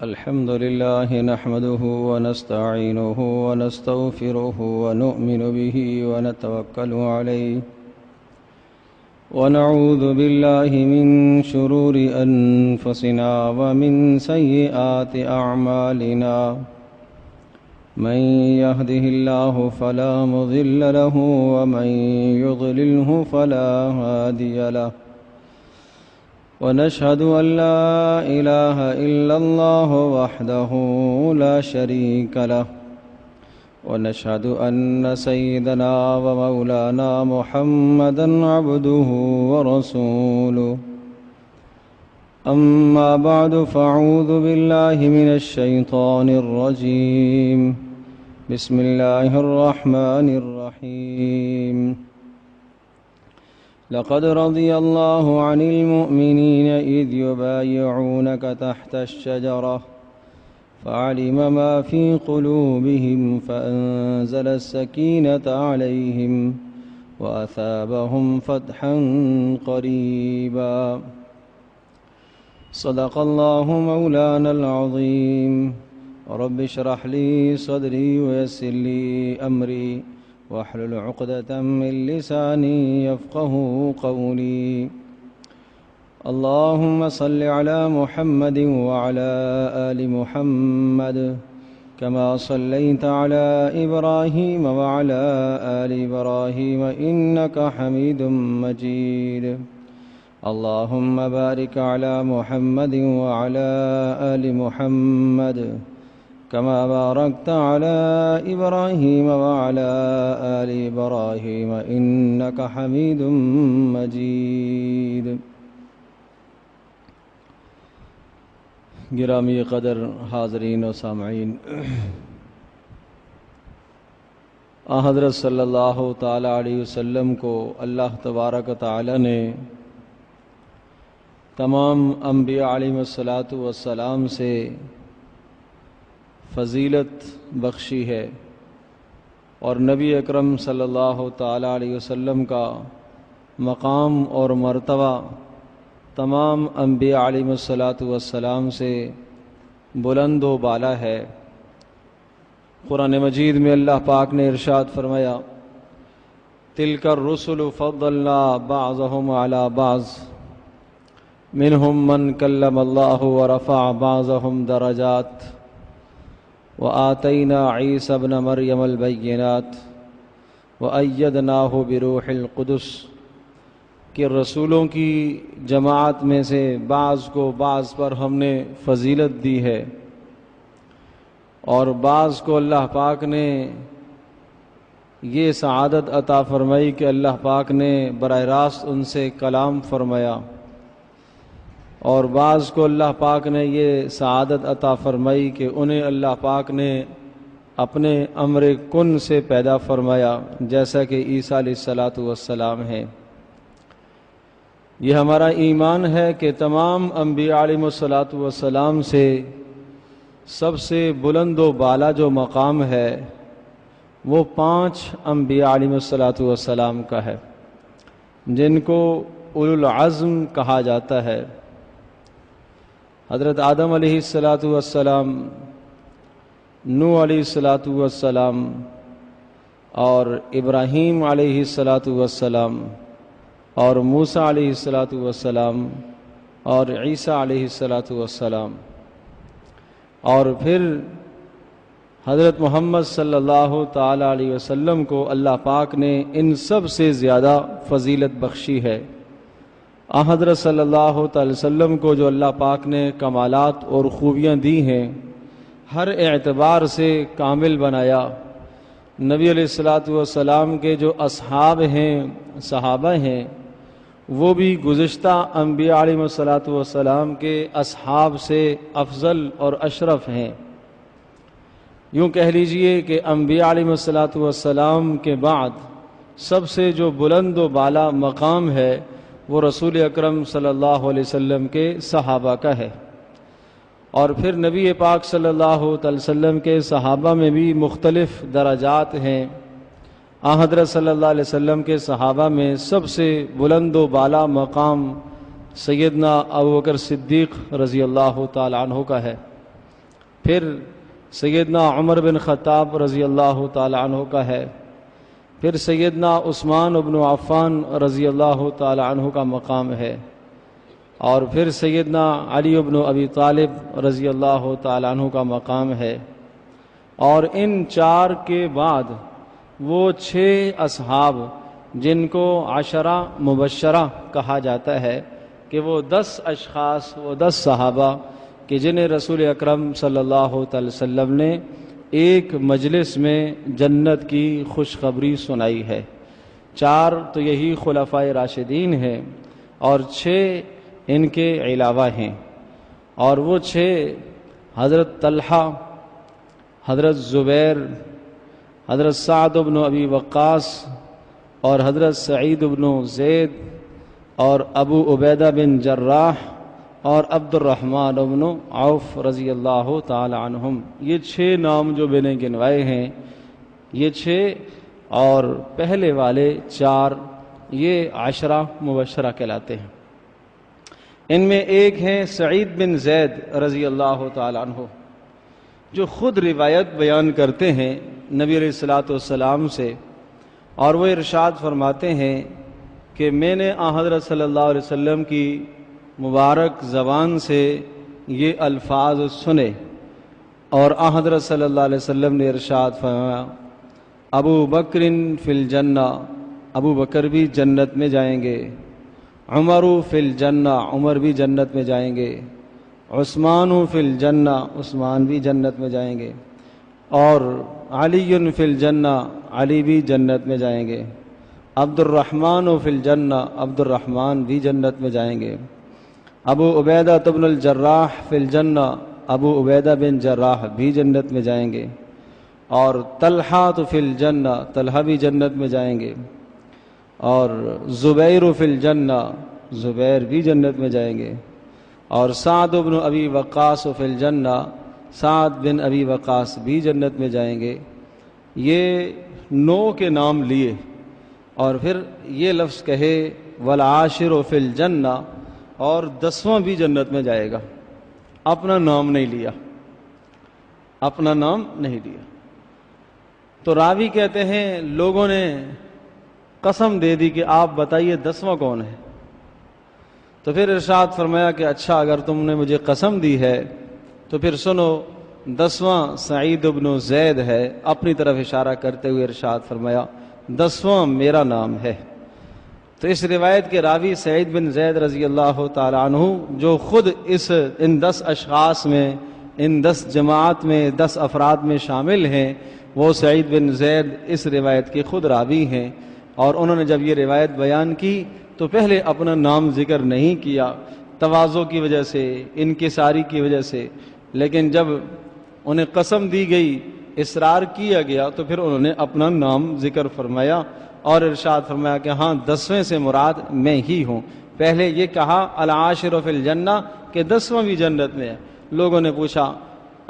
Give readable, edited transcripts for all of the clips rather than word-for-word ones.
الحمد لله نحمده ونستعينه ونستغفره ونؤمن به ونتوكل عليه ونعوذ بالله من شرور أنفسنا ومن سيئات أعمالنا من يهده الله فلا مضل له ومن يضلله فلا هادي له ونشهد أن لا إله إلا الله وحده لا شريك له ونشهد أن سيدنا ومولانا محمدا عبده ورسوله أما بعد فأعوذ بالله من الشيطان الرجيم بسم الله الرحمن الرحيم لقد رضي الله عن المؤمنين إذ يبايعونك تحت الشجرة فعلم ما في قلوبهم فأنزل السكينة عليهم وأثابهم فتحا قريبا صدق الله مولانا العظيم رب اشرح لي صدري ويسر لي أمري واحلل عقدة من لساني يفقه قولي اللهم صل على محمد وعلى آل محمد كما صليت على إبراهيم وعلى آل إبراهيم إنك حميد مجيد اللهم بارك على محمد وعلى آل محمد كما باركت على إبراهيم وعلى آل إبراهيم إنك حميد مجيد گرامی قدر حاضرین و سامعین، حضرت صلی اللہ تعالی علیہ وسلم کو اللہ تبارک و تعالی نے تمام انبیاء علیہم الصلاۃ سے فضیلت بخشی ہے، اور نبی اکرم صلی اللہ تعالی علیہ وسلم کا مقام اور مرتبہ تمام انبیاء علیہم الصلاۃ سے بلند و بالا ہے۔ قرآن مجید میں اللہ پاک نے ارشاد فرمایا، تلک الرسل فضلنا بعضهم على بعض منهم من کلم اللہ ورفع بعضهم درجات وآتینا عیسی ابن مریم البینات وأیدناہ بروح القدس، کہ رسولوں کی جماعت میں سے بعض کو بعض پر ہم نے فضیلت دی ہے، اور بعض کو اللہ پاک نے یہ سعادت عطا فرمائی کہ اللہ پاک نے براہ راست ان سے کلام فرمایا، اور بعض کو اللہ پاک نے یہ سعادت عطا فرمائی کہ انہیں اللہ پاک نے اپنے امر کن سے پیدا فرمایا، جیسا کہ عیسیٰ علیہ السلام ہیں۔ یہ ہمارا ایمان ہے کہ تمام انبیاء علیہم السلام سے سب سے بلند و بالا جو مقام ہے وہ 5 انبیاء علیہم السلام کا ہے، جن کو اولو العزم کہا جاتا ہے۔ حضرت آدم علیہ السلام، نوح علیہ السلام اور ابراہیم علیہ السلام اور موسیٰ علیہ السلام اور عیسیٰ علیہ السلام، اور پھر حضرت محمد صلی اللہ تعالی علیہ وسلم کو اللہ پاک نے ان سب سے زیادہ فضیلت بخشی ہے۔ حضرت صلی اللہ تعالی وسلم کو جو اللہ پاک نے کمالات اور خوبیاں دی ہیں، ہر اعتبار سے کامل بنایا۔ نبی علیہ السلام کے جو اصحاب ہیں، صحابہ ہیں، وہ بھی گزشتہ انبیاء علیہ السلام کے اصحاب سے افضل اور اشرف ہیں۔ یوں کہہ لیجئے کہ انبیاء علیہ السلام کے بعد سب سے جو بلند و بالا مقام ہے وہ رسول اکرم صلی اللہ علیہ وسلم کے صحابہ کا ہے، اور پھر نبی پاک صلی اللہ علیہ وسلم کے صحابہ میں بھی مختلف درجات ہیں۔ حضرت صلی اللہ علیہ وسلم کے صحابہ میں سب سے بلند و بالا مقام سیدنا ابوبکر صدیق رضی اللہ تعالی عنہ کا ہے، پھر سیدنا عمر بن خطاب رضی اللہ تعالی عنہ کا ہے، پھر سیدنا عثمان بن عفان رضی اللہ تعالی عنہ کا مقام ہے، اور پھر سیدنا علی بن ابی طالب رضی اللہ تعالی عنہ کا مقام ہے، اور ان 4 کے بعد وہ 6 اصحاب جن کو 10 مبشرہ کہا جاتا ہے کہ وہ 10 اشخاص، وہ 10 صحابہ کہ جنہیں رسول اکرم صلی اللہ علیہ وسلم نے ایک مجلس میں جنت کی خوشخبری سنائی ہے۔ 4 تو یہی خلفائے راشدین ہیں اور 6 ان کے علاوہ ہیں، اور وہ 6 حضرت طلحہ، حضرت زبیر، حضرت سعد بن ابی وقاص، اور حضرت سعید بن زید، اور ابو عبیدہ بن جراح، اور عبد الرحمن بن عوف رضی اللہ تعالی عنہم۔ یہ 6 نام جو میں نے گنوائے ہیں، یہ 6 اور پہلے والے 4 یہ 10 مبشرہ کہلاتے ہیں۔ ان میں ایک ہیں سعید بن زید رضی اللہ تعالی عنہ، جو خود روایت بیان کرتے ہیں نبی علیہ الصلوۃ والسلام سے، اور وہ ارشاد فرماتے ہیں کہ میں نے حضرت صلی اللہ علیہ وسلم کی مبارک زبان سے یہ الفاظ سنے، اور حضرت صلی اللہ علیہ وسلم نے ارشاد فرمایا ابو بکر فی الجنہ، ابو بکر بھی جنت میں جائیں گے، عمر فی الجنہ، عمر بھی جنت میں جائیں گے، عثمان فی الجنہ، عثمان بھی جنت میں جائیں گے، اور علی فی الجنہ، علی بھی جنت میں جائیں گے، عبد الرحمن فی الجنہ، عبد الرحمن بھی جنت میں جائیں گے، ابو عبیدہ بن الجراح فی الجنہ، ابو عبیدہ بن جراح بھی جنت میں جائیں گے، اور طلحہ فی الجنہ، طلحہ بھی جنت میں جائیں گے، اور زبیر فی الجنہ، زبیر بھی جنت میں جائیں گے، اور سعد بن ابی وقاص فی الجنہ، سعد بن ابی وقاص بھی جنت میں جائیں گے۔ یہ 9 کے نام لیے، اور پھر یہ لفظ کہے والعاشر فی الجنہ، اور 10واں بھی جنت میں جائے گا۔ اپنا نام نہیں لیا، اپنا نام نہیں لیا۔ تو راوی کہتے ہیں لوگوں نے قسم دے دی کہ آپ بتائیے 10واں کون ہے؟ تو پھر ارشاد فرمایا کہ اچھا اگر تم نے مجھے قسم دی ہے تو پھر سنو، 10واں سعید بن زید ہے۔ اپنی طرف اشارہ کرتے ہوئے ارشاد فرمایا 10واں میرا نام ہے۔ تو اس روایت کے راوی سعید بن زید رضی اللہ تعالی عنہ، جو خود ان 10 اشخاص میں، ان 10 جماعت میں، 10 افراد میں شامل ہیں، وہ سعید بن زید اس روایت کے خود راوی ہیں، اور انہوں نے جب یہ روایت بیان کی تو پہلے اپنا نام ذکر نہیں کیا، تواضع کی وجہ سے، انکساری کی وجہ سے، لیکن جب انہیں قسم دی گئی، اصرار کیا گیا، تو پھر انہوں نے اپنا نام ذکر فرمایا اور ارشاد فرمایا کہ ہاں 10ویں سے مراد میں ہی ہوں۔ پہلے یہ کہا العاشر فی الجنہ کہ 10واں بھی جنت میں ہے۔ لوگوں نے پوچھا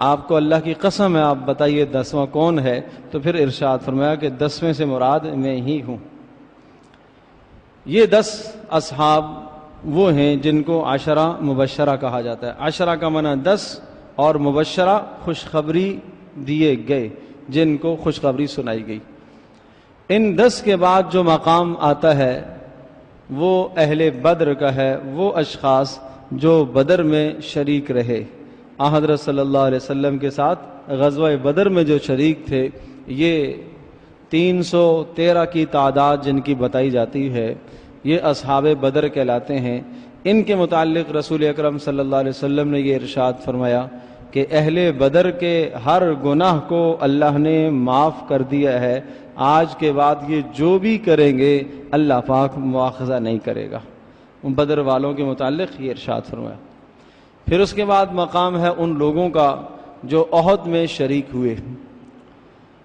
آپ کو اللہ کی قسم ہے آپ بتائیے 10واں کون ہے؟ تو پھر ارشاد فرمایا کہ 10ویں سے مراد میں ہی ہوں۔ یہ 10 اصحاب وہ ہیں جن کو 10 مبشرہ کہا جاتا ہے۔ 10 کا معنی 10 اور مبشرہ خوشخبری دیے گئے، جن کو خوشخبری سنائی گئی۔ ان 10 کے بعد جو مقام آتا ہے وہ اہل بدر کا ہے، وہ اشخاص جو بدر میں شریک رہے، حضرت صلی اللہ علیہ وسلم کے ساتھ غزوہ بدر میں جو شریک تھے۔ یہ 313 کی تعداد جن کی بتائی جاتی ہے، یہ اصحاب بدر کہلاتے ہیں۔ ان کے متعلق رسول اکرم صلی اللہ علیہ وسلم نے یہ ارشاد فرمایا کہ اہل بدر کے ہر گناہ کو اللہ نے معاف کر دیا ہے، آج کے بعد یہ جو بھی کریں گے اللہ پاک مواخذہ نہیں کرے گا۔ ان بدر والوں کے متعلق یہ ارشاد فرمایا۔ پھر اس کے بعد مقام ہے ان لوگوں کا جو احد میں شریک ہوئے،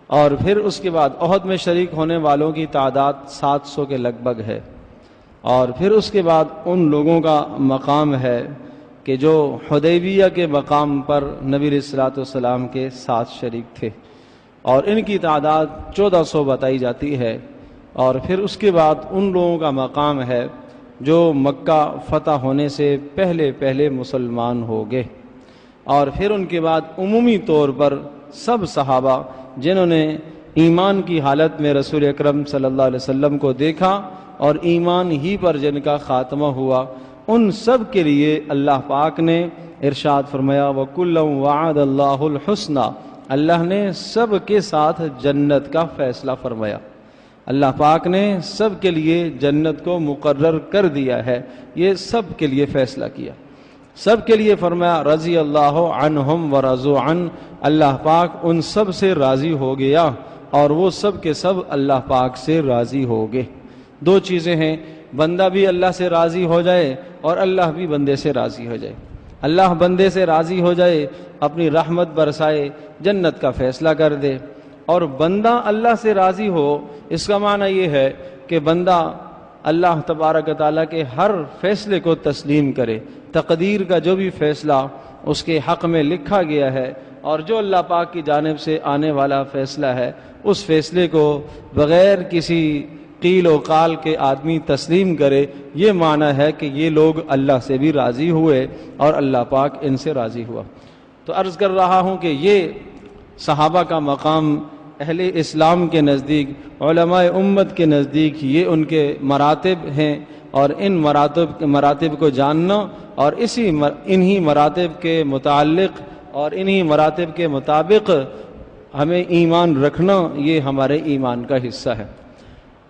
اور پھر اس کے بعد احد میں شریک ہونے والوں کی تعداد 700 کے لگ بھگ ہے، اور پھر اس کے بعد ان لوگوں کا مقام ہے کہ جو حدیبیہ کے مقام پر نبی علیہ الصلوۃ والسلام کے ساتھ شریک تھے، اور ان کی تعداد 1400 بتائی جاتی ہے۔ اور پھر اس کے بعد ان لوگوں کا مقام ہے جو مکہ فتح ہونے سے پہلے مسلمان ہو گئے۔ اور پھر ان کے بعد عمومی طور پر سب صحابہ جنہوں نے ایمان کی حالت میں رسول اکرم صلی اللہ علیہ وسلم کو دیکھا اور ایمان ہی پر جن کا خاتمہ ہوا، ان سب کے لیے اللہ پاک نے ارشاد فرمایا وَكُلًّا وَعَدَ اللَّهُ الْحُسْنَى، اللہ نے سب کے ساتھ جنت کا فیصلہ فرمایا۔ اللہ پاک نے سب کے لیے جنت کو مقرر کر دیا ہے، یہ سب کے لیے فیصلہ کیا، سب کے لیے فرمایا رضی اللہ عنہم ورضوا عنہ، اللہ پاک ان سب سے راضی ہو گیا اور وہ سب کے سب اللہ پاک سے راضی ہو گئے۔ دو چیزیں ہیں، بندہ بھی اللہ سے راضی ہو جائے اور اللہ بھی بندے سے راضی ہو جائے۔ اللہ بندے سے راضی ہو جائے، اپنی رحمت برسائے، جنت کا فیصلہ کر دے، اور بندہ اللہ سے راضی ہو، اس کا معنی یہ ہے کہ بندہ اللہ تبارک و تعالیٰ کے ہر فیصلے کو تسلیم کرے، تقدیر کا جو بھی فیصلہ اس کے حق میں لکھا گیا ہے اور جو اللہ پاک کی جانب سے آنے والا فیصلہ ہے، اس فیصلے کو بغیر کسی قیل و قال کے آدمی تسلیم کرے۔ یہ معنی ہے کہ یہ لوگ اللہ سے بھی راضی ہوئے اور اللہ پاک ان سے راضی ہوا۔ تو عرض کر رہا ہوں کہ یہ صحابہ کا مقام اہل اسلام کے نزدیک، علماء امت کے نزدیک یہ ان کے مراتب ہیں، اور ان مراتب کو جاننا اور انہی مراتب کے متعلق اور انہی مراتب کے مطابق ہمیں ایمان رکھنا، یہ ہمارے ایمان کا حصہ ہے۔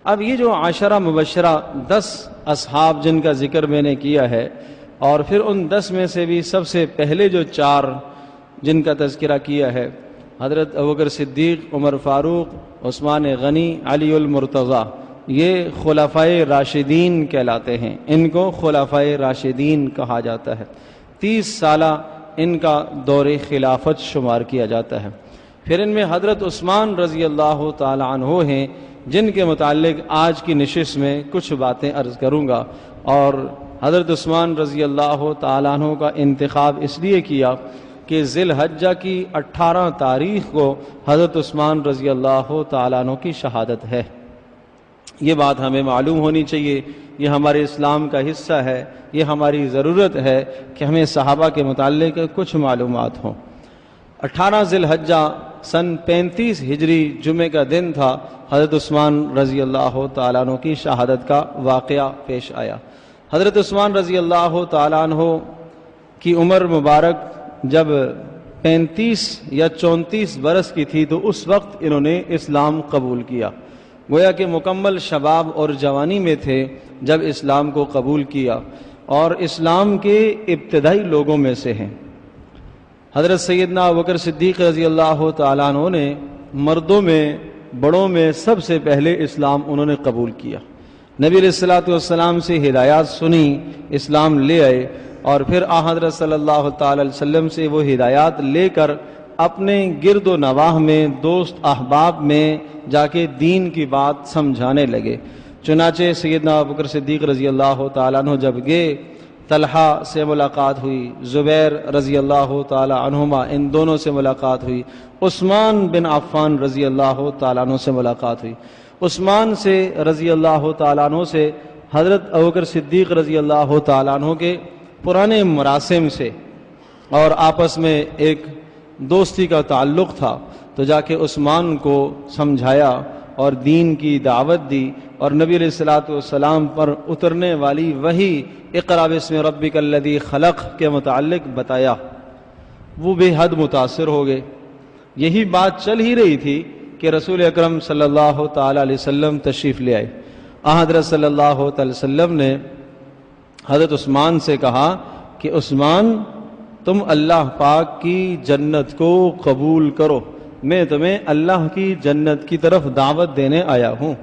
اب یہ جو عشرہ مبشرہ 10 اصحاب جن کا ذکر میں نے کیا ہے، اور پھر ان 10 میں سے بھی سب سے پہلے جو 4 جن کا تذکرہ کیا ہے، حضرت ابوبکر صدیق، عمر فاروق، عثمان غنی، علی المرتضیٰ، یہ خلفائے راشدین کہلاتے ہیں، ان کو خلفائے راشدین کہا جاتا ہے۔ 30 سالہ ان کا دور خلافت شمار کیا جاتا ہے۔ پھر ان میں حضرت عثمان رضی اللہ تعالی عنہ ہیں، جن کے متعلق آج کی نشست میں کچھ باتیں عرض کروں گا، اور حضرت عثمان رضی اللہ تعالی عنہ کا انتخاب اس لیے کیا کہ ذی الحجہ کی 18 تاریخ کو حضرت عثمان رضی اللہ تعالی عنہ کی شہادت ہے۔ یہ بات ہمیں معلوم ہونی چاہیے، یہ ہمارے اسلام کا حصہ ہے، یہ ہماری ضرورت ہے کہ ہمیں صحابہ کے متعلق کچھ معلومات ہوں۔ 18 ذی الحجہ سن 35 ہجری جمعہ کا دن تھا، حضرت عثمان رضی اللہ تعالیٰ عنہ کی شہادت کا واقعہ پیش آیا۔ حضرت عثمان رضی اللہ تعالیٰ عنہ کی عمر مبارک جب 35 یا 34 برس کی تھی تو اس وقت انہوں نے اسلام قبول کیا، گویا کہ مکمل شباب اور جوانی میں تھے جب اسلام کو قبول کیا، اور اسلام کے ابتدائی لوگوں میں سے ہیں۔ حضرت سیدنا ابوبکر صدیق رضی اللہ تعالیٰ عنہ نے مردوں میں بڑوں میں سب سے پہلے اسلام انہوں نے قبول کیا، نبی علیہ الصلوۃ والسلام سے ہدایات سنی، اسلام لے آئے، اور پھر حضرت صلی اللہ تعالی علیہ وسلم سے وہ ہدایات لے کر اپنے گرد و نواح میں، دوست احباب میں جا کے دین کی بات سمجھانے لگے۔ چنانچہ سیدنا ابوبکر صدیق رضی اللہ تعالیٰ عنہ جب گئے، طلحہ سے ملاقات ہوئی، زبیر رضی اللہ تعالی عنہما ان دونوں سے ملاقات ہوئی، عثمان بن عفان رضی اللہ تعالیٰ عنہ سے ملاقات ہوئی۔ عثمان سے رضی اللہ تعالیٰ عنہ سے حضرت ابوبکر صدیق رضی اللہ تعالیٰ عنہ کے پرانے مراسم سے اور آپس میں ایک دوستی کا تعلق تھا، تو جا کے عثمان کو سمجھایا اور دین کی دعوت دی، اور نبی علیہ الصلوۃ والسلام پر اترنے والی وحی اقرأ باسم ربک الذی خلق کے متعلق بتایا۔ وہ بے حد متاثر ہو گئے۔ یہی بات چل ہی رہی تھی کہ رسول اکرم صلی اللہ تعالی علیہ وسلم تشریف لے آئے۔ حضرت صلی اللہ تعالی وسلم نے حضرت عثمان سے کہا کہ عثمان، تم اللہ پاک کی جنت کو قبول کرو، میں تمہیں اللہ کی جنت کی طرف دعوت دینے آیا ہوں،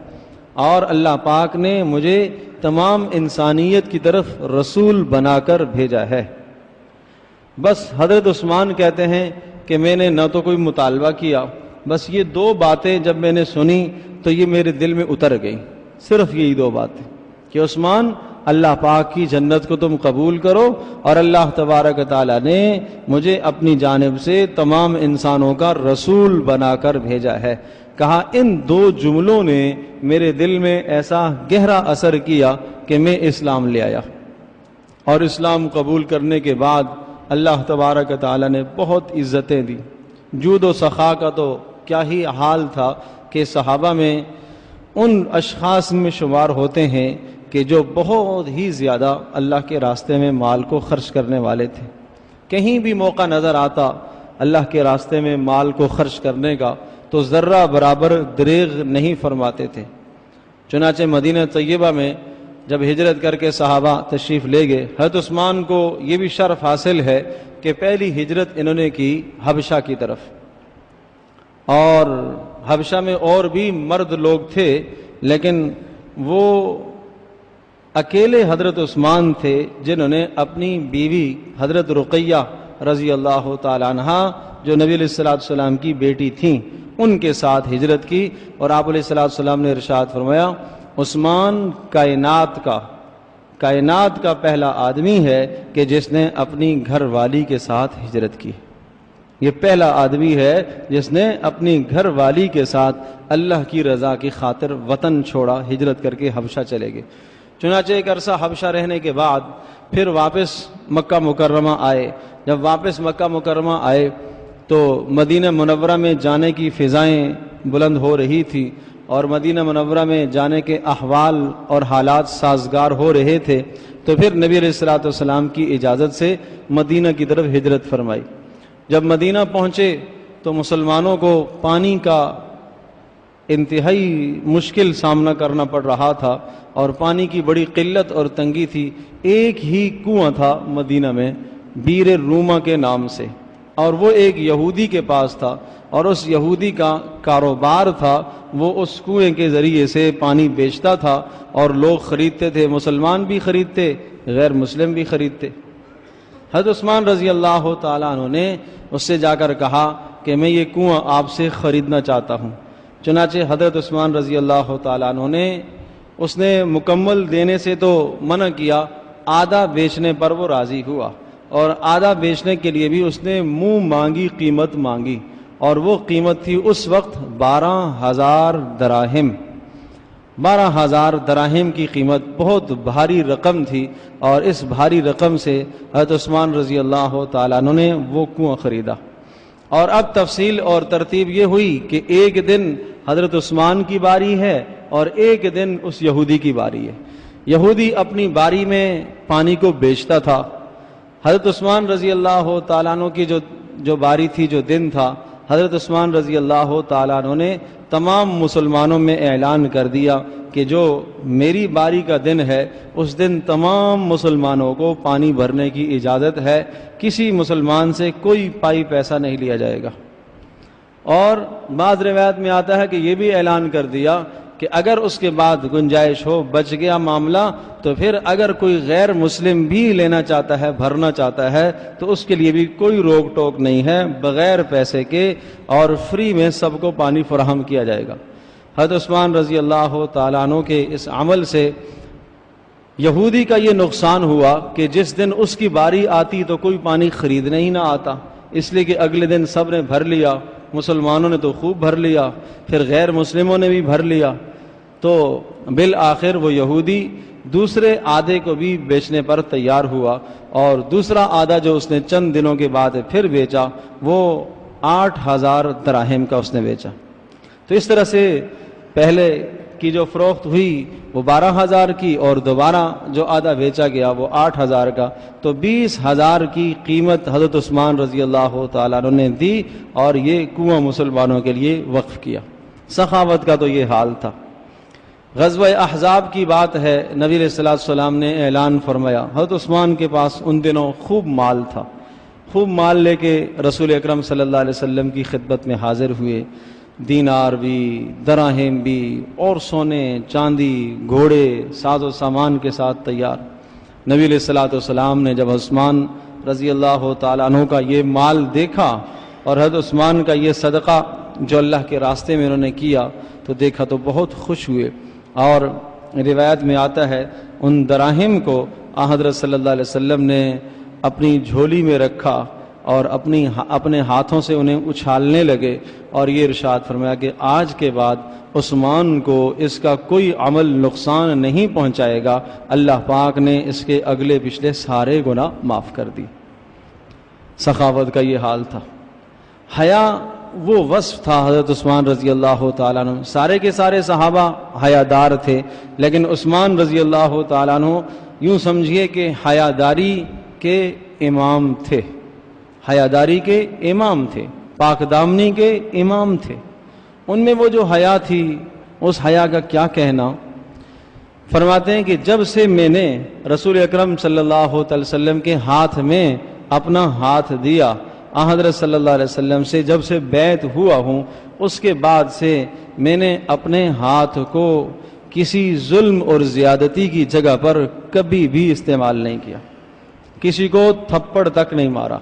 اور اللہ پاک نے مجھے تمام انسانیت کی طرف رسول بنا کر بھیجا ہے۔ بس حضرت عثمان کہتے ہیں کہ میں نے نہ تو کوئی مطالبہ کیا، بس یہ 2 باتیں جب میں نے سنی تو یہ میرے دل میں اتر گئی، صرف یہی 2 باتیں کہ عثمان، اللہ پاک کی جنت کو تم قبول کرو، اور اللہ تبارک تعالیٰ نے مجھے اپنی جانب سے تمام انسانوں کا رسول بنا کر بھیجا ہے۔ کہا ان 2 جملوں نے میرے دل میں ایسا گہرا اثر کیا کہ میں اسلام لے آیا، اور اسلام قبول کرنے کے بعد اللہ تبارک تعالیٰ نے بہت عزتیں دی۔ جود و سخا کا تو کیا ہی حال تھا کہ صحابہ میں ان اشخاص میں شمار ہوتے ہیں کہ جو بہت ہی زیادہ اللہ کے راستے میں مال کو خرچ کرنے والے تھے۔ کہیں بھی موقع نظر آتا اللہ کے راستے میں مال کو خرچ کرنے کا تو ذرہ برابر دریغ نہیں فرماتے تھے۔ چنانچہ مدینہ طیبہ میں جب ہجرت کر کے صحابہ تشریف لے گئے، حضرت عثمان کو یہ بھی شرف حاصل ہے کہ پہلی ہجرت انہوں نے کی حبشہ کی طرف، اور حبشہ میں اور بھی مرد لوگ تھے لیکن وہ اکیلے حضرت عثمان تھے جنہوں نے اپنی بیوی حضرت رقیہ رضی اللہ تعالی عنہا جو نبی علیہ السلام کی بیٹی تھیں ان کے ساتھ ہجرت کی، اور آپ علیہ السلام نے ارشاد فرمایا عثمان کائنات کا پہلا آدمی ہے کہ جس نے اپنی گھر والی کے ساتھ ہجرت کی۔ یہ پہلا آدمی ہے جس نے اپنی گھر والی کے ساتھ اللہ کی رضا کی خاطر وطن چھوڑا، ہجرت کر کے حبشہ چلے گئے۔ چنانچہ ایک عرصہ حبشہ رہنے کے بعد پھر واپس مکہ مکرمہ آئے۔ جب واپس مکہ مکرمہ آئے تو مدینہ منورہ میں جانے کی فضائیں بلند ہو رہی تھی، اور مدینہ منورہ میں جانے کے احوال اور حالات سازگار ہو رہے تھے، تو پھر نبی علیہ السلام کی اجازت سے مدینہ کی طرف ہجرت فرمائی۔ جب مدینہ پہنچے تو مسلمانوں کو پانی کا انتہائی مشکل سامنا کرنا پڑ رہا تھا، اور پانی کی بڑی قلت اور تنگی تھی۔ ایک ہی کنواں تھا مدینہ میں بیر روما کے نام سے، اور وہ ایک یہودی کے پاس تھا، اور اس یہودی کا کاروبار تھا، وہ اس کنویں کے ذریعے سے پانی بیچتا تھا اور لوگ خریدتے تھے، مسلمان بھی خریدتے، غیر مسلم بھی خریدتے۔ حضرت عثمان رضی اللہ تعالیٰ عنہ نے اس سے جا کر کہا کہ میں یہ کنواں آپ سے خریدنا چاہتا ہوں۔ چنانچہ حضرت عثمان رضی اللہ تعالیٰ عنہ نے اس نے مکمل دینے سے تو منع کیا، آدھا بیچنے پر وہ راضی ہوا، اور آدھا بیچنے کے لیے بھی اس نے منہ مانگی قیمت مانگی، اور وہ قیمت تھی اس وقت 12,000 دراہم۔ 12,000 دراہم کی قیمت بہت بھاری رقم تھی، اور اس بھاری رقم سے حضرت عثمان رضی اللہ تعالیٰ عنہ نے وہ کنواں خریدا۔ اور اب تفصیل اور ترتیب یہ ہوئی کہ ایک دن حضرت عثمان کی باری ہے اور ایک دن اس یہودی کی باری ہے۔ یہودی اپنی باری میں پانی کو بیچتا تھا، حضرت عثمان رضی اللہ تعالیٰ عنہ کی جو باری تھی، جو دن تھا، حضرت عثمان رضی اللہ تعالیٰ عنہ نے تمام مسلمانوں میں اعلان کر دیا کہ جو میری باری کا دن ہے اس دن تمام مسلمانوں کو پانی بھرنے کی اجازت ہے، کسی مسلمان سے کوئی پائی پیسہ نہیں لیا جائے گا۔ اور بعض روایت میں آتا ہے کہ یہ بھی اعلان کر دیا کہ اگر اس کے بعد گنجائش ہو، بچ گیا معاملہ، تو پھر اگر کوئی غیر مسلم بھی لینا چاہتا ہے، بھرنا چاہتا ہے، تو اس کے لیے بھی کوئی روک ٹوک نہیں ہے، بغیر پیسے کے اور فری میں سب کو پانی فراہم کیا جائے گا۔ حضرت عثمان رضی اللہ تعالیٰ عنہ کے اس عمل سے یہودی کا یہ نقصان ہوا کہ جس دن اس کی باری آتی تو کوئی پانی خریدنے ہی نہ آتا، اس لیے کہ اگلے دن سب نے بھر لیا، مسلمانوں نے تو خوب بھر لیا، پھر غیر مسلموں نے بھی بھر لیا، تو بالآخر وہ یہودی دوسرے آدھے کو بھی بیچنے پر تیار ہوا، اور دوسرا آدھا جو اس نے چند دنوں کے بعد پھر بیچا وہ 8,000 دراہم کا اس نے بیچا۔ تو اس طرح سے پہلے کی جو فروخت ہوئی وہ 12,000 کی، اور دوبارہ جو آدھا بیچا گیا وہ 8,000 کا، تو 20,000 کی قیمت حضرت عثمان رضی اللہ تعالیٰ عنہ نے دی، اور یہ کنواں مسلمانوں کے لیے وقف کیا۔ سخاوت کا تو یہ حال تھا۔ غزوہ احزاب کی بات ہے، نبی علیہ السلام نے اعلان فرمایا، حضرت عثمان کے پاس ان دنوں خوب مال تھا، خوب مال لے کے رسول اکرم صلی اللہ علیہ وسلم کی خدمت میں حاضر ہوئے، دینار بھی، دراہم بھی، اور سونے چاندی، گھوڑے، ساز و سامان کے ساتھ تیار۔ نبی علیہ السلام نے جب عثمان رضی اللہ تعالیٰ عنہ کا یہ مال دیکھا، اور حضرت عثمان کا یہ صدقہ جو اللہ کے راستے میں انہوں نے کیا، تو دیکھا تو بہت خوش ہوئے، اور روایت میں آتا ہے ان دراہم کو حضرت صلی اللہ علیہ وسلم نے اپنی جھولی میں رکھا اور اپنے ہاتھوں سے انہیں اچھالنے لگے، اور یہ ارشاد فرمایا کہ آج کے بعد عثمان کو اس کا کوئی عمل نقصان نہیں پہنچائے گا، اللہ پاک نے اس کے اگلے پچھلے سارے گناہ معاف کر دی۔ سخاوت کا یہ حال تھا۔ حیا وہ وصف تھا حضرت عثمان رضی اللہ تعالیٰ عنہ۔ سارے کے سارے صحابہ حیادار تھے، لیکن عثمان رضی اللہ تعالیٰ عنہ یوں سمجھیے کہ حیاداری کے امام تھے، حیاداری کے امام تھے، پاک دامنی کے امام تھے۔ ان میں وہ جو حیا تھی، اس حیا کا کیا کہنا۔ فرماتے ہیں کہ جب سے میں نے رسول اکرم صلی اللہ علیہ وسلم کے ہاتھ میں اپنا ہاتھ دیا، حضرت صلی اللہ علیہ وسلم سے جب سے بیعت ہوا ہوں، اس کے بعد سے میں نے اپنے ہاتھ کو کسی ظلم اور زیادتی کی جگہ پر کبھی بھی استعمال نہیں کیا، کسی کو تھپڑ تک نہیں مارا۔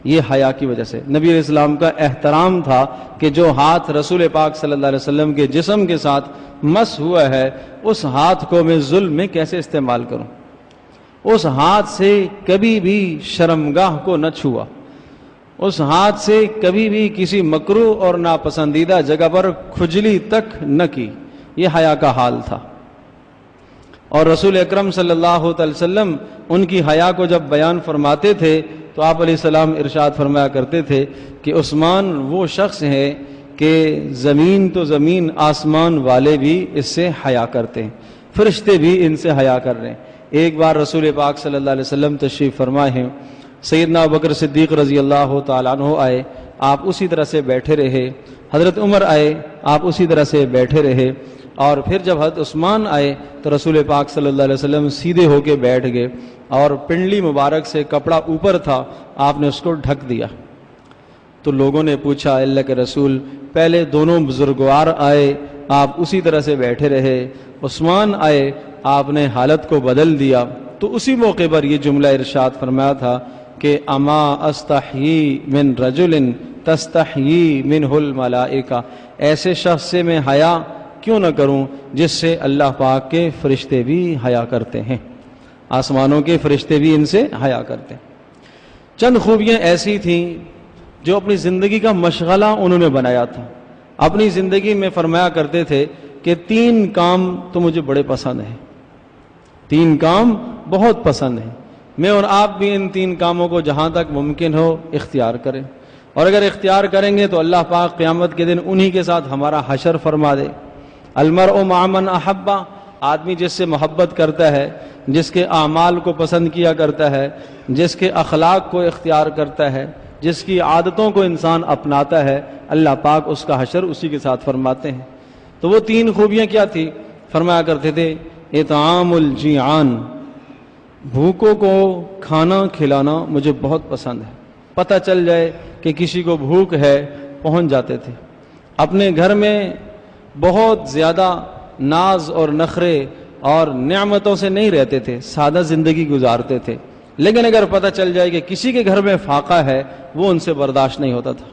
یہ حیا کی وجہ سے نبی علیہ السلام کا احترام تھا کہ جو ہاتھ رسول پاک صلی اللہ علیہ وسلم کے جسم کے ساتھ مس ہوا ہے، اس ہاتھ کو میں ظلم میں کیسے استعمال کروں۔ اس ہاتھ سے کبھی بھی شرمگاہ کو نہ چھوا، اس ہاتھ سے کبھی بھی کسی مکروہ اور ناپسندیدہ جگہ پر کھجلی تک نہ کی۔ یہ حیا کا حال تھا۔ اور رسول اکرم صلی اللہ علیہ وسلم ان کی حیا کو جب بیان فرماتے تھے تو آپ علیہ السلام ارشاد فرمایا کرتے تھے کہ عثمان وہ شخص ہے کہ زمین تو زمین، آسمان والے بھی اس سے حیا کرتے ہیں، فرشتے بھی ان سے حیا کر رہے ہیں۔ ایک بار رسول پاک صلی اللہ علیہ وسلم تشریف فرمائے ہیں، سیدنا ابوبکر صدیق رضی اللہ تعالیٰ عنہ آئے، آپ اسی طرح سے بیٹھے رہے۔ حضرت عمر آئے، آپ اسی طرح سے بیٹھے رہے۔ اور پھر جب حضرت عثمان آئے تو رسول پاک صلی اللہ علیہ وسلم سیدھے ہو کے بیٹھ گئے، اور پنڈلی مبارک سے کپڑا اوپر تھا، آپ نے اس کو ڈھک دیا۔ تو لوگوں نے پوچھا اللہ کے رسول، پہلے دونوں بزرگوار آئے، آپ اسی طرح سے بیٹھے رہے، عثمان آئے، آپ نے حالت کو بدل دیا۔ تو اسی موقع پر یہ جملہ ارشاد فرمایا تھا کہ اما استحیی من رجل تستحیی منہ الملائکہ، ایسے شخص سے میں حیا کیوں نہ کروں جس سے اللہ پاک کے فرشتے بھی حیا کرتے ہیں، آسمانوں کے فرشتے بھی ان سے حیا کرتے ہیں۔ چند خوبیاں ایسی تھیں جو اپنی زندگی کا مشغلہ انہوں نے بنایا تھا۔ اپنی زندگی میں فرمایا کرتے تھے کہ 3 کام تو مجھے بڑے پسند ہیں، 3 کام بہت پسند ہیں، میں اور آپ بھی ان 3 کاموں کو جہاں تک ممکن ہو اختیار کریں، اور اگر اختیار کریں گے تو اللہ پاک قیامت کے دن انہی کے ساتھ ہمارا حشر فرما دے۔ المرء مع من احبہ، آدمی جس سے محبت کرتا ہے، جس کے اعمال کو پسند کیا کرتا ہے، جس کے اخلاق کو اختیار کرتا ہے، جس کی عادتوں کو انسان اپناتا ہے، اللہ پاک اس کا حشر اسی کے ساتھ فرماتے ہیں۔ تو وہ 3 خوبیاں کیا تھی؟ فرمایا کرتے تھے اطعام الجیعان، بھوکوں کو کھانا کھلانا مجھے بہت پسند ہے۔ پتہ چل جائے کہ کسی کو بھوک ہے، پہنچ جاتے تھے۔ اپنے گھر میں بہت زیادہ ناز اور نخرے اور نعمتوں سے نہیں رہتے تھے، سادہ زندگی گزارتے تھے، لیکن اگر پتہ چل جائے کہ کسی کے گھر میں فاقہ ہے، وہ ان سے برداشت نہیں ہوتا تھا۔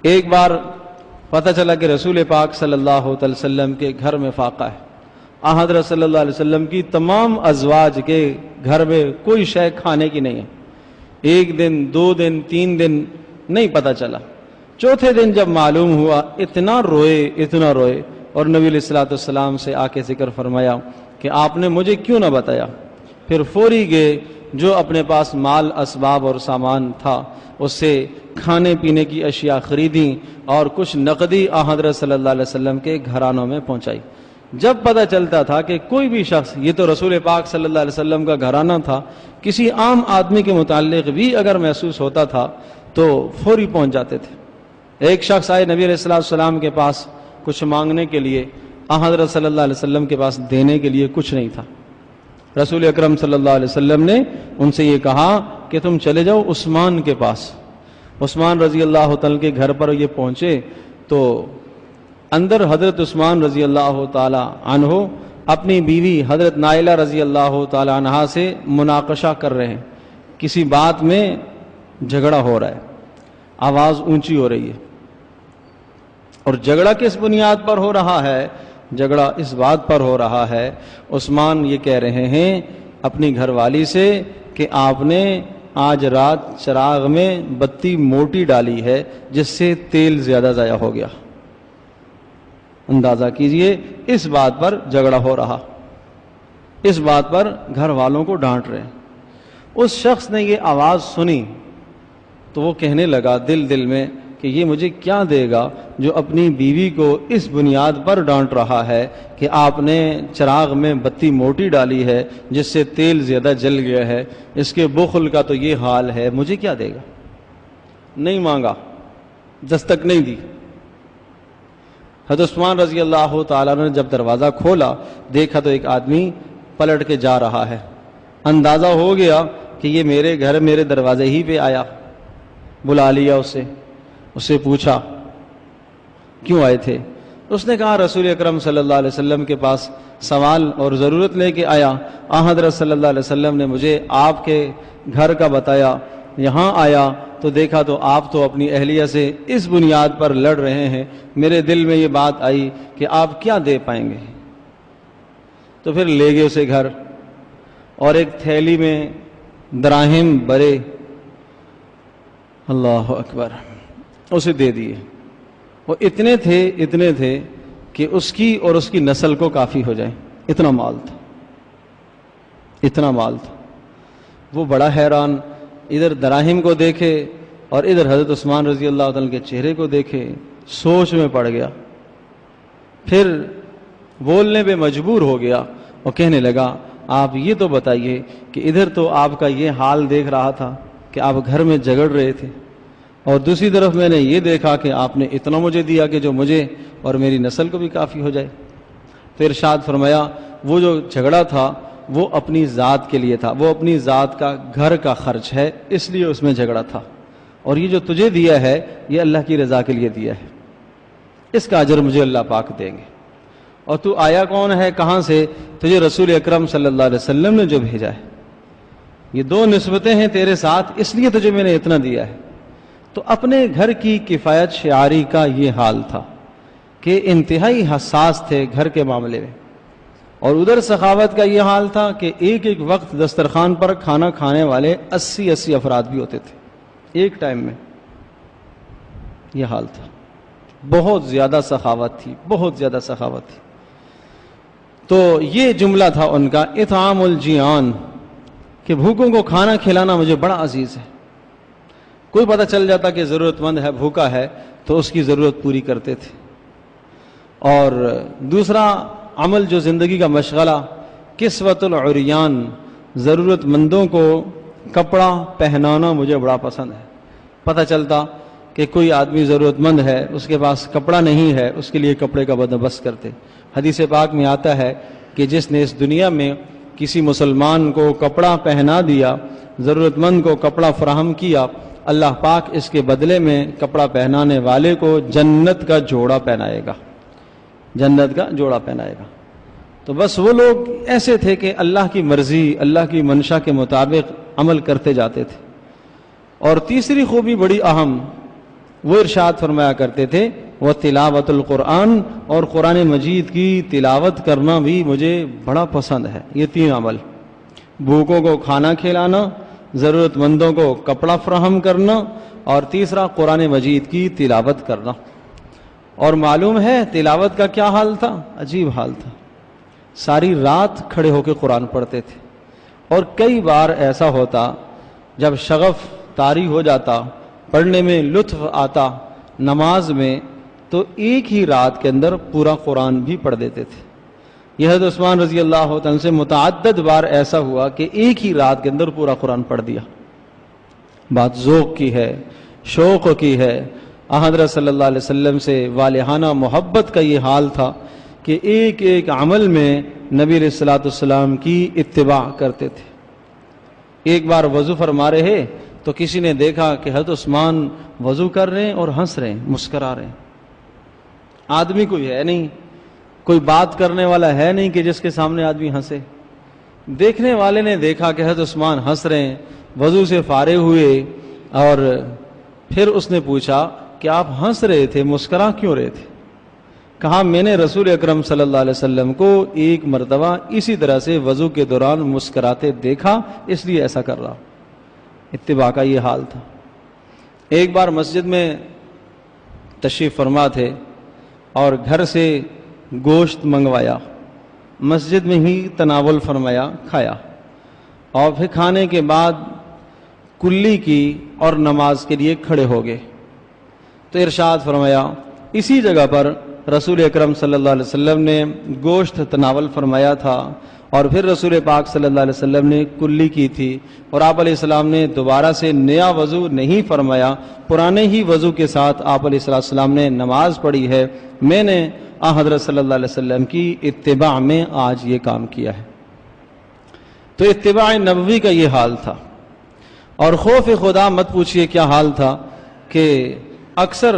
ایک بار پتہ چلا کہ رسول پاک صلی اللہ علیہ وسلم کے گھر میں فاقہ ہے۔ حضرت صلی اللہ علیہ وسلم کی تمام ازواج کے گھر میں کوئی شے کھانے کی نہیں ہے۔ 1 دن، 2 دن، 3 دن نہیں پتہ چلا۔ چوتھے دن جب معلوم ہوا، اتنا روئے، اور نبی علیہ الصلوۃ والسلام سے آ کے ذکر فرمایا کہ آپ نے مجھے کیوں نہ بتایا۔ پھر فوری گئے، جو اپنے پاس مال اسباب اور سامان تھا اس سے کھانے پینے کی اشیاء خریدیں، اور کچھ نقدی حضرت صلی اللہ علیہ وسلم کے گھرانوں میں پہنچائی۔ جب پتہ چلتا تھا کہ کوئی بھی شخص، یہ تو رسول پاک صلی اللہ علیہ وسلم کا گھرانہ تھا، کسی عام آدمی کے متعلق بھی اگر محسوس ہوتا تھا تو فوری پہنچ جاتے تھے۔ ایک شخص آئے نبی علیہ السلام کے پاس کچھ مانگنے کے لیے، حضرت صلی اللہ علیہ وسلم کے پاس دینے کے لیے کچھ نہیں تھا۔ رسول اکرم صلی اللہ علیہ وسلم نے ان سے یہ کہا کہ تم چلے جاؤ عثمان کے پاس۔ عثمان رضی اللہ تعالیٰ کے گھر پر یہ پہنچے تو اندر حضرت عثمان رضی اللہ تعالی عنہ اپنی بیوی حضرت نائلہ رضی اللہ تعالی عنہا سے مناقشہ کر رہے ہیں، کسی بات میں جھگڑا ہو رہا ہے، آواز اونچی ہو رہی ہے۔ اور جھگڑا کس بنیاد پر ہو رہا ہے؟ جھگڑا اس بات پر ہو رہا ہے، عثمان یہ کہہ رہے ہیں اپنی گھر والی سے کہ آپ نے آج رات چراغ میں بتی موٹی ڈالی ہے جس سے تیل زیادہ ضائع ہو گیا۔ اندازہ کیجئے، اس بات پر جھگڑا ہو رہا، اس بات پر گھر والوں کو ڈانٹ رہے ہیں۔ اس شخص نے یہ آواز سنی تو وہ کہنے لگا دل دل میں کہ یہ مجھے کیا دے گا جو اپنی بیوی کو اس بنیاد پر ڈانٹ رہا ہے کہ آپ نے چراغ میں بتی موٹی ڈالی ہے جس سے تیل زیادہ جل گیا ہے، اس کے بخل کا تو یہ حال ہے، مجھے کیا دے گا؟ نہیں مانگا، دستک نہیں دی۔ حضرت عثمان رضی اللہ تعالیٰ نے جب دروازہ کھولا دیکھا تو ایک آدمی پلٹ کے جا رہا ہے، اندازہ ہو گیا کہ یہ میرے گھر میرے دروازے ہی پہ آیا۔ بلا لیا اسے پوچھا کیوں آئے تھے؟ اس نے کہا رسول اکرم صلی اللہ علیہ وسلم کے پاس سوال اور ضرورت لے کے آیا، حضرت صلی اللہ علیہ وسلم نے مجھے آپ کے گھر کا بتایا، یہاں آیا تو دیکھا تو آپ تو اپنی اہلیہ سے اس بنیاد پر لڑ رہے ہیں، میرے دل میں یہ بات آئی کہ آپ کیا دے پائیں گے؟ تو پھر لے گئے اسے گھر اور ایک تھیلی میں دراہم برے، اللہ اکبر، اسے دے دیے۔ وہ اتنے تھے کہ اس کی اور اس کی نسل کو کافی ہو جائے، اتنا مال تھا۔ وہ بڑا حیران، ادھر دراہم کو دیکھے اور ادھر حضرت عثمان رضی اللہ عنہ کے چہرے کو دیکھے، سوچ میں پڑ گیا، پھر بولنے پہ مجبور ہو گیا اور کہنے لگا آپ یہ تو بتائیے کہ ادھر تو آپ کا یہ حال دیکھ رہا تھا کہ آپ گھر میں جھگڑ رہے تھے، اور دوسری طرف میں نے یہ دیکھا کہ آپ نے اتنا مجھے دیا کہ جو مجھے اور میری نسل کو بھی کافی ہو جائے۔ پھر ارشاد فرمایا وہ جو جھگڑا تھا وہ اپنی ذات کے لیے تھا، وہ اپنی ذات کا گھر کا خرچ ہے، اس لیے اس میں جھگڑا تھا، اور یہ جو تجھے دیا ہے یہ اللہ کی رضا کے لیے دیا ہے، اس کا اجر مجھے اللہ پاک دیں گے۔ اور تو آیا کون ہے، کہاں سے؟ تجھے رسول اکرم صلی اللہ علیہ وسلم نے جو بھیجا ہے، یہ دو نسبتیں ہیں تیرے ساتھ، اس لیے تجھے میں نے اتنا دیا ہے۔ تو اپنے گھر کی کفایت شعاری کا یہ حال تھا کہ انتہائی حساس تھے گھر کے معاملے میں، اور ادھر سخاوت کا یہ حال تھا کہ ایک ایک وقت دسترخوان پر کھانا کھانے والے 80 افراد بھی ہوتے تھے ایک ٹائم میں، یہ حال تھا۔ بہت زیادہ سخاوت تھی۔ تو یہ جملہ تھا ان کا، اطعام الجیعان، کہ بھوکوں کو کھانا کھلانا مجھے بڑا عزیز ہے۔ کوئی پتہ چل جاتا کہ ضرورت مند ہے، بھوکا ہے، تو اس کی ضرورت پوری کرتے تھے۔ اور دوسرا عمل جو زندگی کا مشغلہ، کسوۃ العریان، ضرورت مندوں کو کپڑا پہنانا مجھے بڑا پسند ہے۔ پتہ چلتا کہ کوئی آدمی ضرورت مند ہے، اس کے پاس کپڑا نہیں ہے، اس کے لیے کپڑے کا بندوبست کرتے۔ حدیث پاک میں آتا ہے کہ جس نے اس دنیا میں کسی مسلمان کو کپڑا پہنا دیا، ضرورت مند کو کپڑا فراہم کیا، اللہ پاک اس کے بدلے میں کپڑا پہنانے والے کو جنت کا جوڑا پہنائے گا۔ تو بس وہ لوگ ایسے تھے کہ اللہ کی مرضی، اللہ کی منشا کے مطابق عمل کرتے جاتے تھے۔ اور تیسری خوبی بڑی اہم، وہ ارشاد فرمایا کرتے تھے وہ تلاوت القرآن، اور قرآن مجید کی تلاوت کرنا بھی مجھے بڑا پسند ہے۔ یہ 3 عمل، بھوکوں کو کھانا کھلانا، ضرورت مندوں کو کپڑا فراہم کرنا، اور تیسرا قرآن مجید کی تلاوت کرنا۔ اور معلوم ہے تلاوت کا کیا حال تھا؟ عجیب حال تھا۔ ساری رات کھڑے ہو کے قرآن پڑھتے تھے، اور کئی بار ایسا ہوتا جب شغف طاری ہو جاتا، پڑھنے میں لطف آتا نماز میں، تو ایک ہی رات کے اندر پورا قرآن بھی پڑھ دیتے تھے۔ یہ حضرت عثمان رضی اللہ عنہ سے متعدد بار ایسا ہوا کہ ایک ہی رات کے اندر پورا قرآن پڑھ دیا۔ بات ذوق کی ہے، شوق کی ہے۔ حضرت صلی اللہ علیہ وسلم سے والہانہ محبت کا یہ حال تھا کہ ایک ایک عمل میں نبی علیہ الصلوۃ والسلام کی اتباع کرتے تھے۔ ایک بار وضو فرما رہے تو کسی نے دیکھا کہ حضرت عثمان وضو کر رہے ہیں اور ہنس رہے ہیں، مسکرا رہے ہیں۔ آدمی کوئی ہے نہیں، کوئی بات کرنے والا ہے نہیں کہ جس کے سامنے آدمی ہنسے۔ دیکھنے والے نے دیکھا کہ حضرت عثمان ہنس رہے ہیں، وضو سے فارغ ہوئے، اور پھر اس نے پوچھا کہ آپ ہنس رہے تھے، مسکرا کیوں رہے تھے؟ کہا میں نے رسول اکرم صلی اللہ علیہ وسلم کو ایک مرتبہ اسی طرح سے وضو کے دوران مسکراتے دیکھا، اس لیے ایسا کر رہا۔ اتباع کا یہ حال تھا۔ ایک بار مسجد میں تشریف فرما تھے اور گھر سے گوشت منگوایا، مسجد میں ہی تناول فرمایا، کھایا، اور پھر کھانے کے بعد کلی کی اور نماز کے لیے کھڑے ہو گئے۔ تو ارشاد فرمایا، اسی جگہ پر رسول اکرم صلی اللہ علیہ وسلم نے گوشت تناول فرمایا تھا، اور پھر رسول پاک صلی اللہ علیہ وسلم نے کلی کی تھی، اور آپ علیہ السلام نے دوبارہ سے نیا وضو نہیں فرمایا، پرانے ہی وضو کے ساتھ آپ علیہ السلام نے نماز پڑھی ہے۔ میں نے حضرت صلی اللہ علیہ وسلم کی اتباع میں آج یہ کام کیا ہے۔ تو اتباع نبوی کا یہ حال تھا، اور خوف خدا مت پوچھئے کیا حال تھا کہ اکثر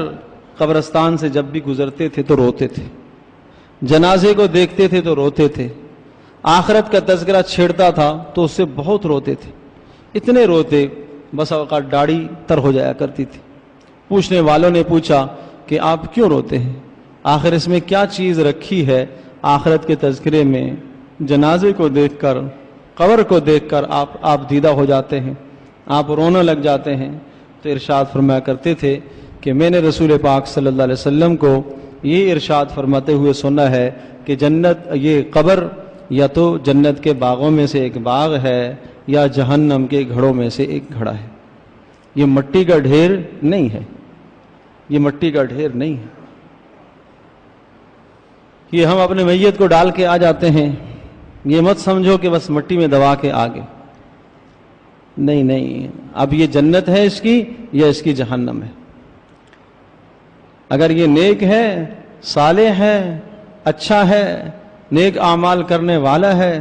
قبرستان سے جب بھی گزرتے تھے تو روتے تھے، جنازے کو دیکھتے تھے تو روتے تھے، آخرت کا تذکرہ چھیڑتا تھا تو اس سے بہت روتے تھے، اتنے روتے بس اوقات داڑھی تر ہو جایا کرتی تھی۔ پوچھنے والوں نے پوچھا کہ آپ کیوں روتے ہیں؟ آخر اس میں کیا چیز رکھی ہے آخرت کے تذکرے میں؟ جنازے کو دیکھ کر، قبر کو دیکھ کر آپ دیدہ ہو جاتے ہیں، آپ رونے لگ جاتے ہیں۔ تو ارشاد فرمایا کرتے تھے کہ میں نے رسول پاک صلی اللہ علیہ وسلم کو یہ ارشاد فرماتے ہوئے سنا ہے کہ جنت، یہ قبر یا تو جنت کے باغوں میں سے ایک باغ ہے یا جہنم کے گھڑوں میں سے ایک گھڑا ہے۔ یہ مٹی کا ڈھیر نہیں ہے، یہ مٹی کا ڈھیر نہیں ہے یہ ہم اپنے میت کو ڈال کے آ جاتے ہیں۔ یہ مت سمجھو کہ بس مٹی میں دبا کے آگے، نہیں نہیں، اب یہ جنت ہے اس کی یا اس کی جہنم ہے۔ اگر یہ نیک ہے، صالح ہے، اچھا ہے، نیک اعمال کرنے والا ہے،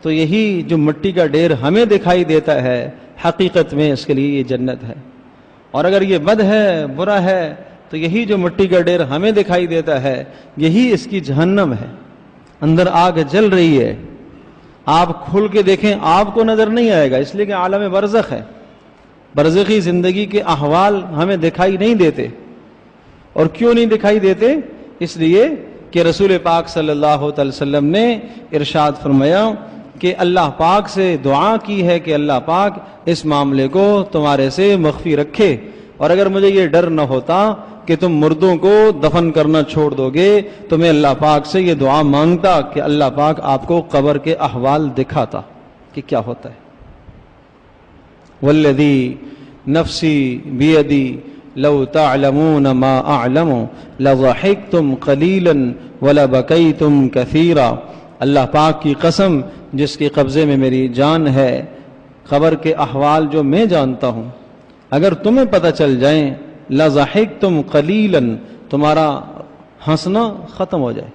تو یہی جو مٹی کا ڈھیر ہمیں دکھائی دیتا ہے حقیقت میں اس کے لیے یہ جنت ہے۔ اور اگر یہ بد ہے، برا ہے، تو یہی جو مٹی کا ڈھیر ہمیں دکھائی دیتا ہے یہی اس کی جہنم ہے۔ اندر آگ جل رہی ہے، آپ کھل کے دیکھیں آپ کو نظر نہیں آئے گا، اس لیے کہ عالم برزخ ہے، برزخی زندگی کے احوال ہمیں دکھائی نہیں دیتے۔ اور کیوں نہیں دکھائی دیتے؟ اس لیے کہ رسول پاک صلی اللہ علیہ وسلم نے ارشاد فرمایا کہ اللہ پاک سے دعا کی ہے کہ اللہ پاک اس معاملے کو تمہارے سے مخفی رکھے، اور اگر مجھے یہ ڈر نہ ہوتا کہ تم مردوں کو دفن کرنا چھوڑ دو گے تو میں اللہ پاک سے یہ دعا مانگتا کہ اللہ پاک آپ کو قبر کے احوال دکھاتا کہ کیا ہوتا ہے۔ والذی نفسی بیدی لو تعلمون ما اعلم لضحکتم قلیلا ولبکیتم کثیرا۔ اللہ پاک کی قسم جس کے قبضے میں میری جان ہے، قبر کے احوال جو میں جانتا ہوں اگر تمہیں پتہ چل جائیں، لضحکتم قلیلا، تمہارا ہنسنا ختم ہو جائے،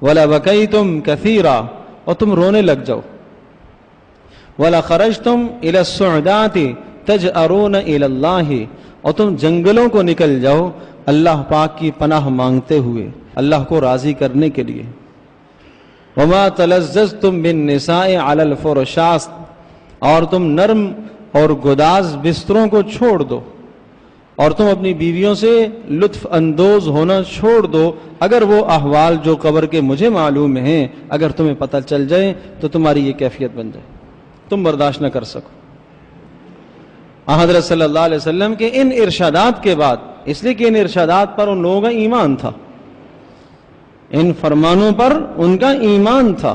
ولبکیتم کثیرا، اور تم رونے لگ جاؤ، ولخرجتم الی الصعدات تجأرون الی اللہ، اور تم جنگلوں کو نکل جاؤ اللہ پاک کی پناہ مانگتے ہوئے، اللہ کو راضی کرنے کے لیے۔ وما تلذذتم بالنساء علی الفرشاس، اور تم نرم اور گداز بستروں کو چھوڑ دو، اور تم اپنی بیویوں سے لطف اندوز ہونا چھوڑ دو، اگر وہ احوال جو قبر کے مجھے معلوم ہیں اگر تمہیں پتہ چل جائے تو تمہاری یہ کیفیت بن جائے، تم برداشت نہ کر سکو۔ حضرت صلی اللہ علیہ وسلم کے ان ارشادات کے بعد، اس لیے کہ ان ارشادات پر ان لوگوں کا ایمان تھا، ان فرمانوں پر ان کا ایمان تھا،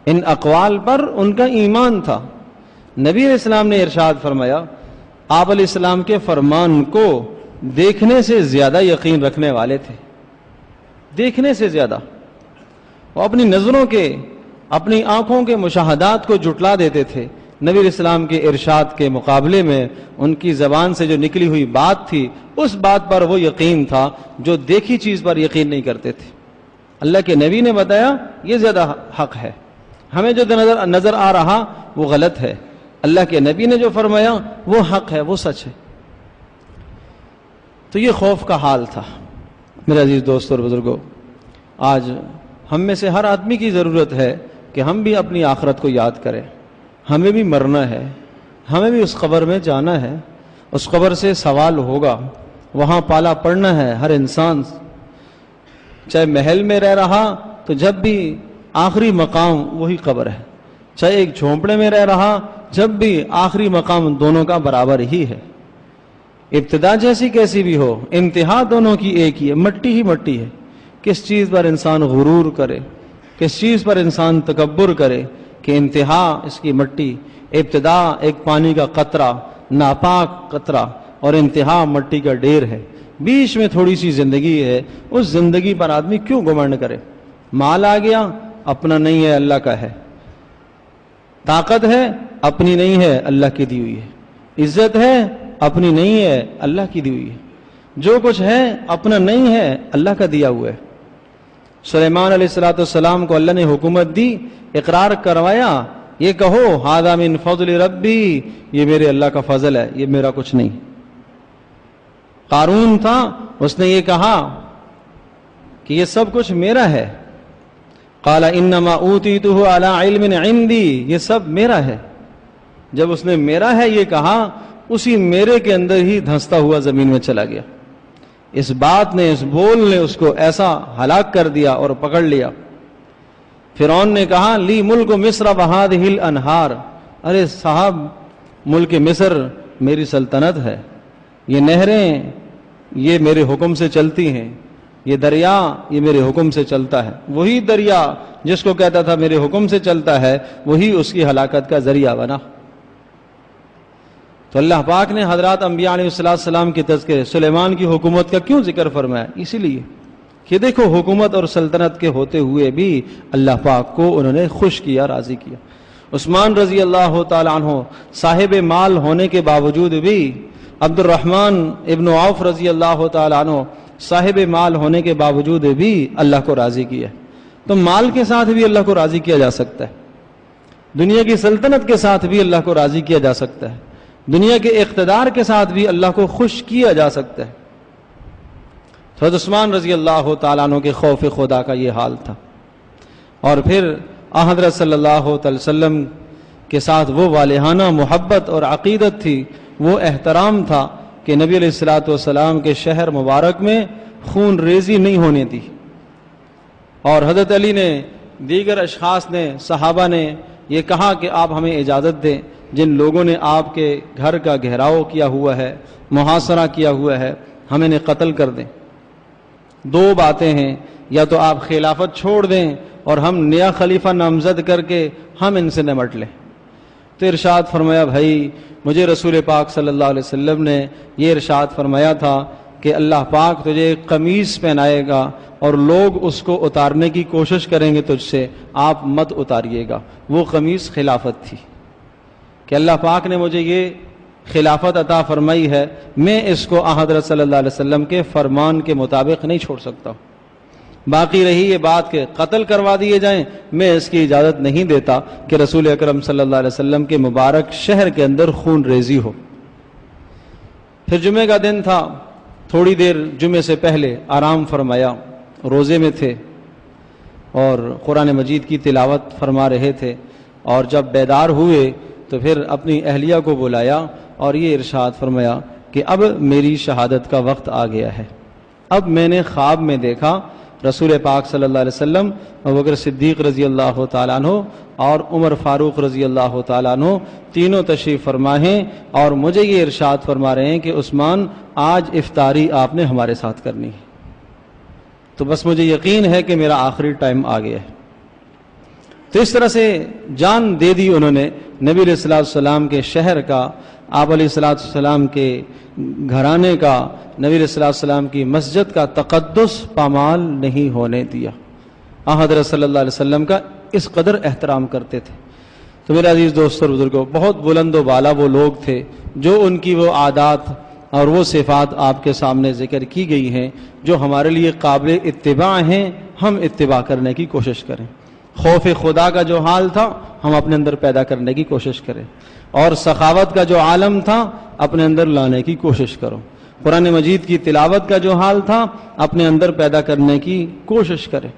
ان اقوال پر ان کا ایمان تھا۔ نبی علیہ السلام نے ارشاد فرمایا، آپ علیہ السلام کے فرمان کو دیکھنے سے زیادہ یقین رکھنے والے تھے، دیکھنے سے زیادہ۔ وہ اپنی نظروں کے، اپنی آنکھوں کے مشاہدات کو جٹلا دیتے تھے، نبی علیہ السلام کے ارشاد کے مقابلے میں ان کی زبان سے جو نکلی ہوئی بات تھی اس بات پر وہ یقین تھا جو دیکھی چیز پر یقین نہیں کرتے تھے۔ اللہ کے نبی نے بتایا یہ زیادہ حق ہے، ہمیں جو نظر آ رہا وہ غلط ہے، اللہ کے نبی نے جو فرمایا وہ حق ہے، وہ سچ ہے۔ تو یہ خوف کا حال تھا۔ میرے عزیز دوست اور بزرگوں، آج ہم میں سے ہر آدمی کی ضرورت ہے کہ ہم بھی اپنی آخرت کو یاد کریں، ہمیں بھی مرنا ہے، ہمیں بھی اس قبر میں جانا ہے، اس قبر سے سوال ہوگا، وہاں پالا پڑنا ہے ہر انسان، چاہے محل میں رہ رہا تو جب بھی آخری مقام وہی قبر ہے، چاہے ایک جھونپڑے میں رہ رہا جب بھی آخری مقام دونوں کا برابر ہی ہے، ابتدا جیسی کیسی بھی ہو انتہا دونوں کی ایک ہی ہے، مٹی ہی مٹی ہے۔ کس چیز پر انسان غرور کرے، کس چیز پر انسان تکبر کرے کہ انتہا اس کی مٹی، ابتدا ایک پانی کا قطرہ، ناپاک قطرہ، اور انتہا مٹی کا ڈھیر ہے، بیچ میں تھوڑی سی زندگی ہے۔ اس زندگی پر آدمی کیوں گھمنڈ کرے؟ مال آ گیا، اپنا نہیں ہے، اللہ کا ہے۔ طاقت ہے، اپنی نہیں ہے، اللہ کی دی ہوئی ہے۔ عزت ہے، اپنی نہیں ہے، اللہ کی دی ہوئی ہے۔ جو کچھ ہے اپنا نہیں ہے، اللہ کا دیا ہوا ہے۔ سلیمان علیہ السلام کو اللہ نے حکومت دی، اقرار کروایا، یہ کہو ھذا من فضل ربی، یہ میرے اللہ کا فضل ہے، یہ میرا کچھ نہیں۔ قارون تھا، اس نے یہ کہا کہ یہ سب کچھ میرا ہے۔ قال انما اوتیتہ علی علم عندی، یہ سب میرا ہے۔ جب اس نے میرا ہے یہ کہا، اسی میرے کے اندر ہی دھنستا ہوا زمین میں چلا گیا۔ اس بات نے، اس بول نے اس کو ایسا ہلاک کر دیا اور پکڑ لیا۔ فرعون نے کہا لی ملک مصر وہذہ الانہار، ارے صاحب ملک مصر میری سلطنت ہے، یہ نہریں یہ میرے حکم سے چلتی ہیں، یہ دریا یہ میرے حکم سے چلتا ہے۔ وہی دریا جس کو کہتا تھا میرے حکم سے چلتا ہے، وہی اس کی ہلاکت کا ذریعہ بنا۔ تو اللہ پاک نے حضرات انبیاء علیہ السلام کے تذکرے، سلیمان کی حکومت کا کیوں ذکر فرمایا؟ اسی لیے کہ دیکھو حکومت اور سلطنت کے ہوتے ہوئے بھی اللہ پاک کو انہوں نے خوش کیا، راضی کیا۔ عثمان رضی اللہ تعالیٰ عنہ صاحب مال ہونے کے باوجود بھی، عبد الرحمن ابن عوف رضی اللہ تعالیٰ عنہ صاحب مال ہونے کے باوجود بھی اللہ کو راضی کیا۔ تو مال کے ساتھ بھی اللہ کو راضی کیا جا سکتا ہے، دنیا کی سلطنت کے ساتھ بھی اللہ کو راضی کیا جا سکتا ہے، دنیا کے اقتدار کے ساتھ بھی اللہ کو خوش کیا جا سکتا ہے۔ حضرت عثمان رضی اللہ تعالیٰ عنہ کے خوف خدا کا یہ حال تھا، اور پھر حضرت صلی اللہ علیہ وسلم کے ساتھ وہ والہانہ محبت اور عقیدت تھی، وہ احترام تھا کہ نبی علیہ الصلوۃ والسلام کے شہر مبارک میں خون ریزی نہیں ہونے دی۔ اور حضرت علی نے، دیگر اشخاص نے، صحابہ نے یہ کہا کہ آپ ہمیں اجازت دیں، جن لوگوں نے آپ کے گھر کا گھیراؤ کیا ہوا ہے، محاصرہ کیا ہوا ہے، ہم انہیں قتل کر دیں۔ دو باتیں ہیں، یا تو آپ خلافت چھوڑ دیں اور ہم نیا خلیفہ نامزد کر کے ہم ان سے نمٹ لیں۔ تو ارشاد فرمایا بھائی، مجھے رسول پاک صلی اللہ علیہ وسلم نے یہ ارشاد فرمایا تھا کہ اللہ پاک تجھے ایک قمیص پہنائے گا اور لوگ اس کو اتارنے کی کوشش کریں گے تجھ سے، آپ مت اتاریے گا۔ وہ قمیص خلافت تھی کہ اللہ پاک نے مجھے یہ خلافت عطا فرمائی ہے، میں اس کو حضرت صلی اللہ علیہ وسلم کے فرمان کے مطابق نہیں چھوڑ سکتا۔ باقی رہی یہ بات کہ قتل کروا دیے جائیں، میں اس کی اجازت نہیں دیتا کہ رسول اکرم صلی اللہ علیہ وسلم کے مبارک شہر کے اندر خون ریزی ہو۔ پھر جمعہ کا دن تھا، تھوڑی دیر جمعے سے پہلے آرام فرمایا، روزے میں تھے اور قرآن مجید کی تلاوت فرما رہے تھے، اور جب بیدار ہوئے تو پھر اپنی اہلیہ کو بلایا اور یہ ارشاد فرمایا کہ اب میری شہادت کا وقت آ گیا ہے۔ اب میں نے خواب میں دیکھا رسول پاک صلی اللہ علیہ وسلم، ابوبکر صدیق رضی اللہ تعالیٰ عنہ اور عمر فاروق رضی اللہ تعالیٰ عنہ تینوں تشریف فرما ہیں، اور مجھے یہ ارشاد فرما رہے ہیں کہ عثمان آج افطاری آپ نے ہمارے ساتھ کرنی ہے۔ تو بس مجھے یقین ہے کہ میرا آخری ٹائم آ گیا ہے۔ تو اس طرح سے جان دے دی انہوں نے نبی علیہ الصلوۃ والسلام کے شہر کا، آپ علیہ الصلوۃ والسلام کے گھرانے کا، نبی علیہ الصلوۃ والسلام کی مسجد کا تقدس پامال نہیں ہونے دیا۔ حضرت صلی اللہ علیہ وسلم کا اس قدر احترام کرتے تھے۔ تو میرے عزیز دوستو اور بزرگوں، بہت بلند و بالا وہ لوگ تھے جو ان کی وہ عادات اور وہ صفات آپ کے سامنے ذکر کی گئی ہیں جو ہمارے لیے قابل اتباع ہیں، ہم اتباع کرنے کی کوشش کریں۔ خوف خدا کا جو حال تھا ہم اپنے اندر پیدا کرنے کی کوشش کریں، اور سخاوت کا جو عالم تھا اپنے اندر لانے کی کوشش کرو۔ قرآن مجید کی تلاوت کا جو حال تھا اپنے اندر پیدا کرنے کی کوشش کریں،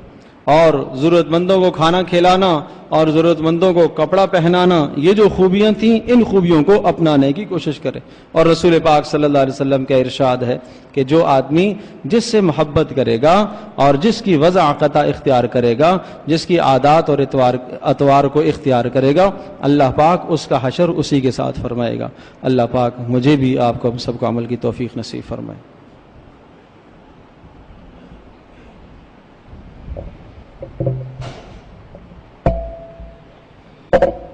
اور ضرورت مندوں کو کھانا کھلانا اور ضرورت مندوں کو کپڑا پہنانا، یہ جو خوبیاں تھیں ان خوبیوں کو اپنانے کی کوشش کریں۔ اور رسول پاک صلی اللہ علیہ وسلم کا ارشاد ہے کہ جو آدمی جس سے محبت کرے گا اور جس کی وضع قطع اختیار کرے گا، جس کی عادات اور اطوار کو اختیار کرے گا، اللہ پاک اس کا حشر اسی کے ساتھ فرمائے گا۔ اللہ پاک مجھے بھی آپ کو ہم سب کو عمل کی توفیق نصیب فرمائے۔ you